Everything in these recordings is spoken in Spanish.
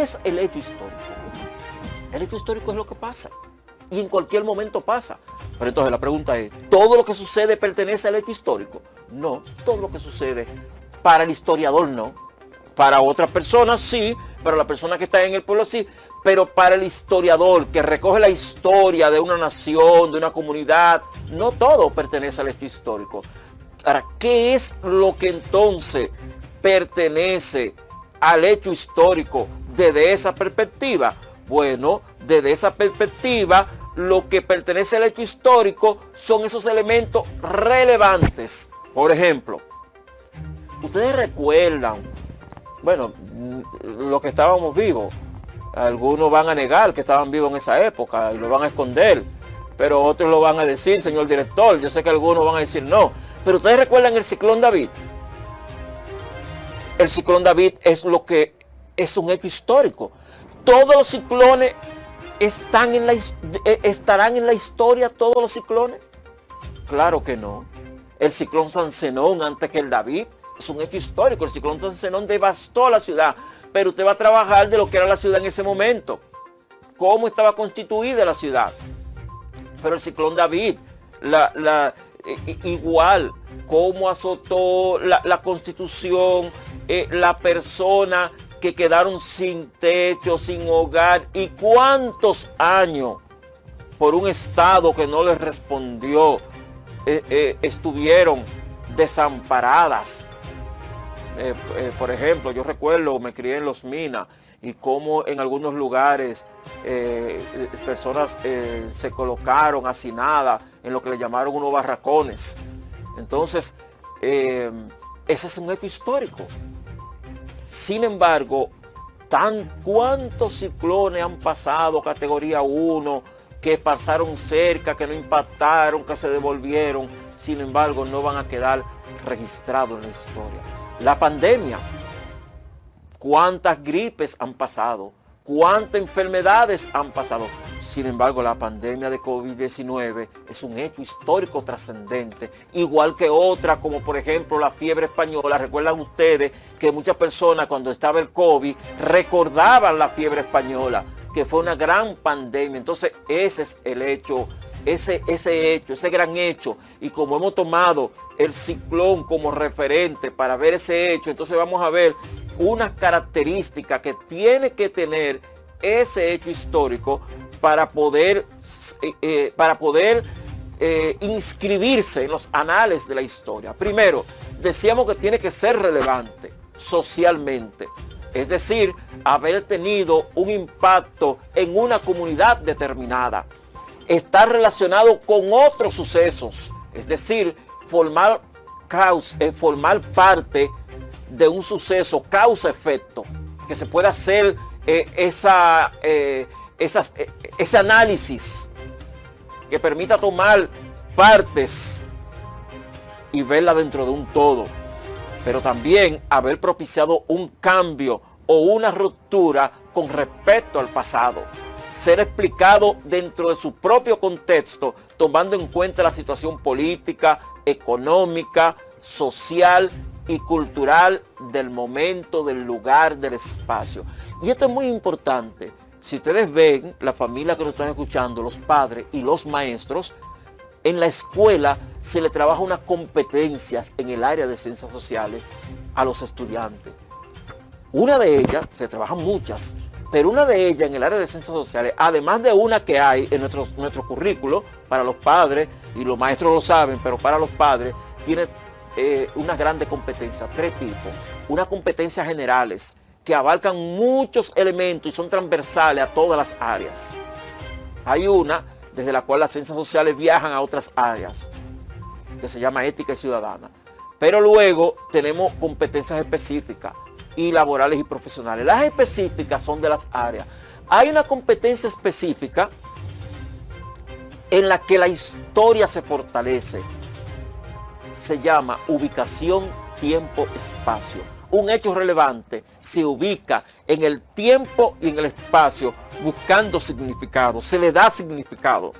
es el hecho histórico? El hecho histórico es lo que pasa. Y en cualquier momento pasa. Pero entonces la pregunta es, ¿todo lo que sucede pertenece al hecho histórico? No, todo lo que sucede para el historiador no. Para otras personas sí, para la persona que está en el pueblo sí, pero para el historiador que recoge la historia de una nación, de una comunidad, no todo pertenece al hecho histórico. Ahora, ¿qué es lo que entonces pertenece al hecho histórico desde esa perspectiva? Bueno, desde esa perspectiva, lo que pertenece al hecho histórico son esos elementos relevantes. Por ejemplo, ustedes recuerdan, bueno, los que estábamos vivos, algunos van a negar que estaban vivos en esa época y lo van a esconder, pero otros lo van a decir, señor director, yo sé que algunos van a decir no, pero ustedes recuerdan el ciclón David. El ciclón David es lo que es un hecho histórico. Todos los ciclones estarán en la historia, todos los ciclones. Claro que no. El ciclón San Zenón antes que el David es un hecho histórico. El ciclón San Zenón devastó la ciudad, pero usted va a trabajar de lo que era la ciudad en ese momento, cómo estaba constituida la ciudad. Pero el ciclón David, igual, cómo azotó la constitución, la persona que quedaron sin techo, sin hogar, y cuántos años por un Estado que no les respondió, estuvieron desamparadas. Por ejemplo, yo recuerdo, me crié en Los Minas, y cómo en algunos lugares personas se colocaron hacinadas en lo que le llamaron unos barracones. Entonces, ese es un hecho histórico. Sin embargo, ¿cuántos ciclones han pasado categoría 1, que pasaron cerca, que no impactaron, que se devolvieron? Sin embargo, no van a quedar registrados en la historia. La pandemia, ¿cuántas gripes han pasado? ¿Cuántas enfermedades han pasado? Sin embargo, la pandemia de COVID-19 es un hecho histórico trascendente, igual que otra, como por ejemplo la fiebre española. Recuerdan ustedes que muchas personas cuando estaba el COVID recordaban la fiebre española, que fue una gran pandemia. Entonces ese es el hecho, ese gran hecho. Y como hemos tomado el ciclón como referente para ver ese hecho, entonces vamos a ver unas características que tiene que tener ese hecho histórico para poder inscribirse en los anales de la historia. Primero, decíamos que tiene que ser relevante socialmente, es decir, haber tenido un impacto en una comunidad determinada, estar relacionado con otros sucesos, es decir, formar parte de un suceso causa-efecto, que se pueda hacer ese análisis que permita tomar partes y verla dentro de un todo, pero también haber propiciado un cambio o una ruptura con respecto al pasado, ser explicado dentro de su propio contexto, tomando en cuenta la situación política, económica, social y cultural del momento, del lugar, del espacio. Y esto es muy importante. Si ustedes ven, la familia que nos están escuchando, los padres y los maestros, en la escuela se le trabaja unas competencias en el área de ciencias sociales a los estudiantes. Una de ellas, se trabajan muchas, pero una de ellas en el área de ciencias sociales, además de una que hay en nuestro currículo para los padres, y los maestros lo saben, pero para los padres, tiene unas grandes competencias, 3 tipos. Unas competencias generales que abarcan muchos elementos y son transversales a todas las áreas. Hay una desde la cual las ciencias sociales viajan a otras áreas, que se llama ética y ciudadana. Pero luego tenemos competencias específicas y laborales y profesionales. Las específicas son de las áreas. Hay una competencia específica en la que la historia se fortalece. Se llama ubicación, tiempo, espacio. Un hecho relevante se ubica en el tiempo y en el espacio buscando significado. Se le da significado.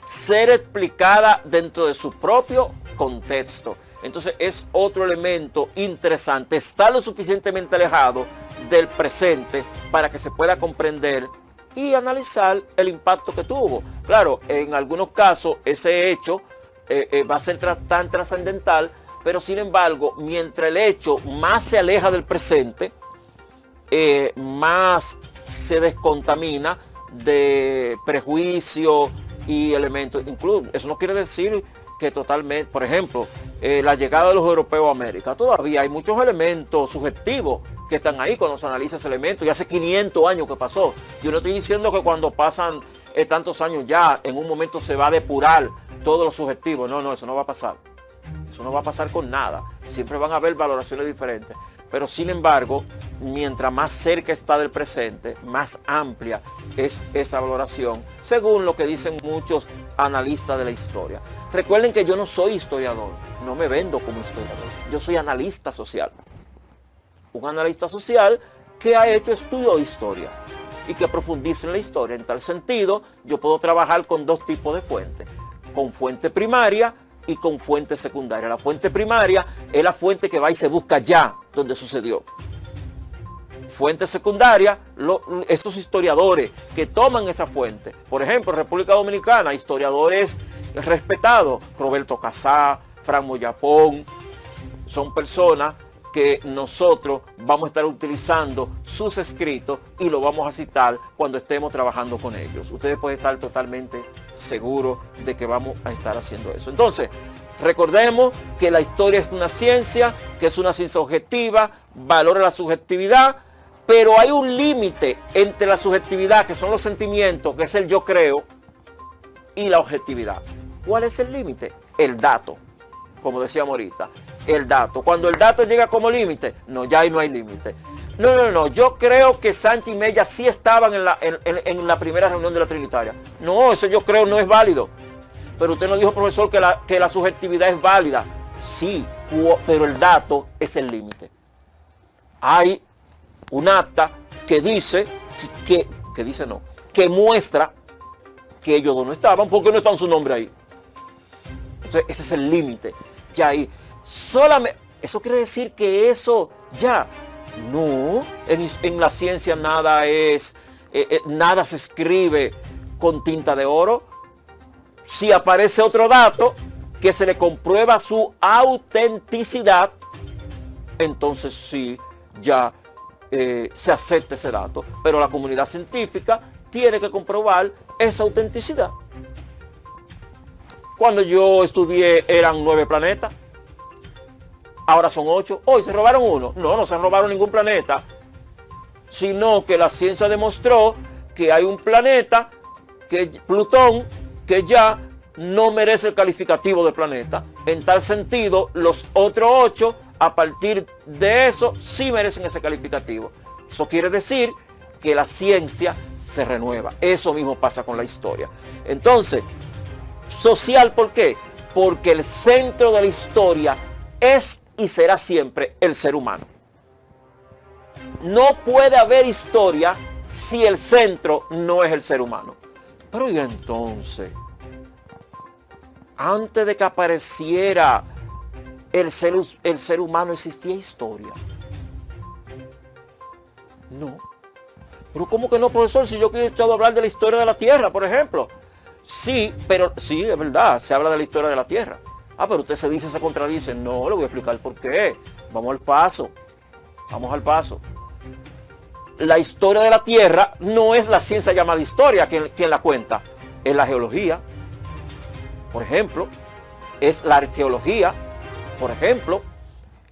Ser explicada dentro de su propio contexto. Entonces es otro elemento interesante. Está lo suficientemente alejado del presente para que se pueda comprender y analizar el impacto que tuvo. Claro, en algunos casos ese hecho va a ser tan trascendental, pero sin embargo, mientras el hecho más se aleja del presente, más se descontamina de prejuicios y elementos. Incluso, eso no quiere decir que totalmente, por ejemplo, la llegada de los europeos a América, todavía hay muchos elementos subjetivos que están ahí cuando se analiza ese elemento, y hace 500 años que pasó. Yo no estoy diciendo que cuando pasan tantos años ya, en un momento se va a depurar todo lo subjetivo. No, eso no va a pasar. Eso no va a pasar con nada. Siempre van a haber valoraciones diferentes. Pero sin embargo, mientras más cerca está del presente, más amplia es esa valoración, según lo que dicen muchos analistas de la historia. Recuerden que yo no soy historiador, no me vendo como historiador, yo soy analista social. Un analista social que ha hecho estudio de historia y que profundiza en la historia. En tal sentido, yo puedo trabajar con dos tipos de fuentes, con fuente primaria y con fuente secundaria. La fuente primaria es la fuente que va y se busca ya donde sucedió. Fuente secundaria, esos historiadores que toman esa fuente. Por ejemplo, República Dominicana, historiadores respetados, Roberto Casá, Fran Moyapón, son personas que nosotros vamos a estar utilizando sus escritos y lo vamos a citar cuando estemos trabajando con ellos. Ustedes pueden estar totalmente seguros de que vamos a estar haciendo eso. Entonces, recordemos que la historia es una ciencia, que es una ciencia objetiva, valora la subjetividad, pero hay un límite entre la subjetividad, que son los sentimientos, que es el yo creo, y la objetividad. ¿Cuál es el límite? El dato, como decíamos ahorita. El dato. Cuando el dato llega como límite, no, ya ahí no hay límite. No. Yo creo que Sánchez y Mella sí estaban en la primera reunión de la Trinitaria. No, eso yo creo no es válido. Pero usted nos dijo, profesor, que la subjetividad es válida. Sí, pero el dato es el límite. Hay un acta que dice, que muestra que ellos dos no estaban, porque no está su nombre ahí. Entonces, ese es el límite. Ya ahí. Solamente, eso quiere decir que eso ya. No, en la ciencia nada nada se escribe con tinta de oro. Si aparece otro dato que se le comprueba su autenticidad, entonces sí, ya se acepta ese dato. Pero la comunidad científica tiene que comprobar esa autenticidad. Cuando yo estudié eran 9 planetas. Ahora son 8. Hoy se robaron uno. No se robaron ningún planeta. Sino que la ciencia demostró que hay un planeta, Plutón, que ya no merece el calificativo de planeta. En tal sentido, los otros 8, a partir de eso, sí merecen ese calificativo. Eso quiere decir que la ciencia se renueva. Eso mismo pasa con la historia. Entonces, social, ¿por qué? Porque el centro de la historia es y será siempre el ser humano. No puede haber historia si el centro no es el ser humano. Pero y entonces, antes de que apareciera el ser humano, ¿existía historia? No. Pero ¿cómo que no, profesor? Si yo quiero escuchado hablar de la historia de la Tierra, por ejemplo. Sí, pero sí, es verdad, se habla de la historia de la Tierra. Pero usted se contradice. No, le voy a explicar por qué. Vamos al paso. La historia de la Tierra no es la ciencia llamada historia quien la cuenta. Es la geología, por ejemplo. Es la arqueología, por ejemplo.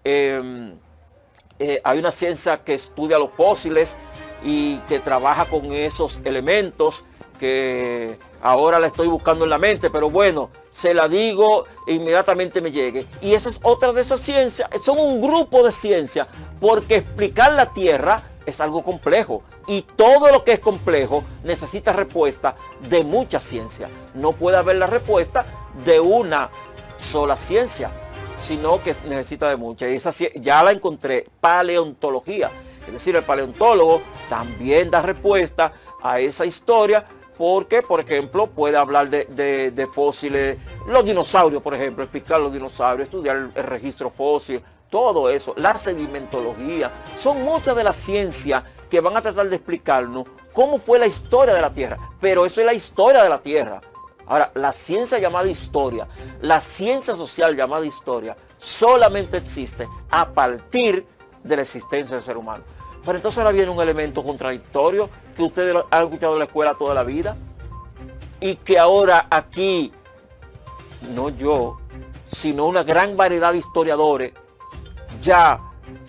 Hay una ciencia que estudia los fósiles y que trabaja con esos elementos que ahora la estoy buscando en la mente, pero bueno, se la digo e inmediatamente me llegue. Y esa es otra de esas ciencias. Son un grupo de ciencias, porque explicar la Tierra es algo complejo. Y todo lo que es complejo necesita respuesta de mucha ciencia. No puede haber la respuesta de una sola ciencia, sino que necesita de muchas. Y esa ya la encontré, paleontología. Es decir, el paleontólogo también da respuesta a esa historia, porque, por ejemplo, puede hablar de fósiles, los dinosaurios, por ejemplo, explicar los dinosaurios, estudiar el registro fósil, todo eso, la sedimentología, son muchas de las ciencias que van a tratar de explicarnos cómo fue la historia de la Tierra. Pero eso es la historia de la Tierra. Ahora, la ciencia llamada historia, la ciencia social llamada historia, solamente existe a partir de la existencia del ser humano. Pero entonces ahora viene un elemento contradictorio que ustedes han escuchado en la escuela toda la vida y que ahora aquí, no yo, sino una gran variedad de historiadores ya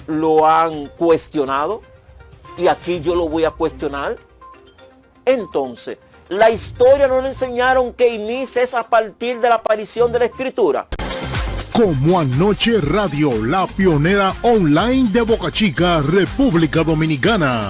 lo han cuestionado y aquí yo lo voy a cuestionar. Entonces, la historia no nos enseñaron que inicia es a partir de la aparición de la escritura. Como Anoche Radio, la pionera online de Boca Chica, República Dominicana.